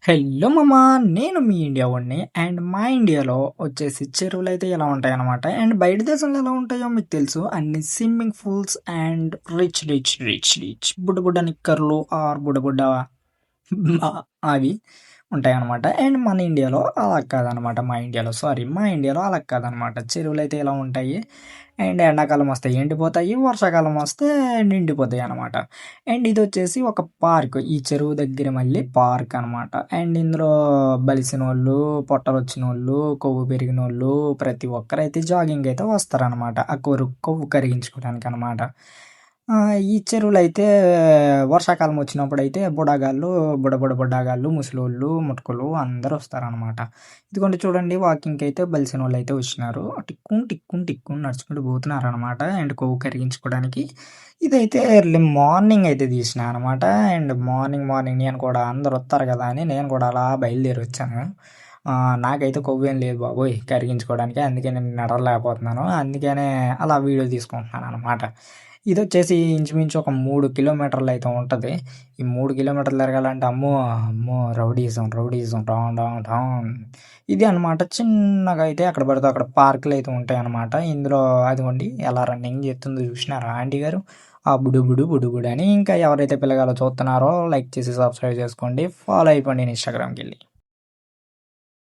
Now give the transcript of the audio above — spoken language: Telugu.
హలో మామ! నేను మీ ఇండియా వాడిని. అండ్ మా ఇండియాలో వచ్చేసి చెరువులైతే ఎలా ఉంటాయన్నమాట. అండ్ బయట దేశంలో ఎలా ఉంటాయో మీకు తెలుసు. అన్ని స్విమ్మింగ్ పూల్స్ అండ్ రిచ్ బుడ్డ బుడ్డ నిక్కర్లు ఆర్ బుడ్డ బుడ్డ అవి ఉంటాయన్నమాట. అండ్ మన ఇండియాలో అలా కాదనమాట. మా ఇండియాలో అలా కాదనమాట. చెరువులైతే ఎలా ఉంటాయి. అండ్ ఎండాకాలం వస్తే ఎండిపోతాయి. వర్షాకాలం వస్తే నిండిపోతాయి అనమాట. అండ్ ఇదొచ్చేసి ఒక పార్క్. ఈ చెరువు దగ్గర మళ్ళీ పార్క్ అనమాట. అండ్ ఇందులో బలిసినోళ్ళు, పొట్టలొచ్చినోళ్ళు, కొవ్వు పెరిగినోళ్ళు ప్రతి ఒక్కరైతే జాగింగ్ అయితే వస్తారనమాట. ఆ కొవ్వు కరిగించుకోవడానికనమాట. ఈ చెరువులైతే వర్షాకాలం వచ్చినప్పుడైతే బుడ్డగాళ్ళు, ముసలోళ్ళు, ముటకలు అందరూ వస్తారనమాట. ఇదిగోండి చూడండి వాకింగ్‌కైతే బలిసినోళ్ళైతే వచ్చినారు. టిక్కుని నడుచుకుంటూ పోతున్నారనమాట. అండ్ కొవ్వు కరిగించుకోవడానికి. ఇదైతే ఎర్లీ మార్నింగ్ అయితే తీసినా అనమాట. అండ్ మార్నింగ్ నేను కూడా అందరూ వస్తారు కదా అని నేను కూడా అలా బయలుదేరొచ్చాను. నాకైతే కొవ్వేం లేదు బాబోయ్! కరిగించుకోవడానికి. అందుకే నేను నడవలేకపోతున్నాను. అందుకనే అలా వీడియో తీసుకుంటున్నాననమాట. ఇదొచ్చేసి ఇంచుమించు ఒక 3 కిలోమీటర్లయితే ఉంటది. ఈ 3 కిలోమీటర్లు తిరగాలంటే అమ్మో! Rowdyism don don don. ఇది అనమాట. చిన్నగా అయితే ఎక్కడ పడితే అక్కడ పార్కులయితే ఉంటాయనమాట. ఇందులో అదిగోండి ఎలా రన్నింగ్ చేస్తుందో చూసినారా ఆంటీ గారు? ఆ బుడు అని. ఇంకా ఎవరైతే పిల్లగాలో చూస్తున్నారో లైక్ చేసి సబ్స్క్రైబ్ చేసుకోండి. ఫాలో అయిపోండి ఇన్‌స్టాగ్రామ్‌కెళ్ళి.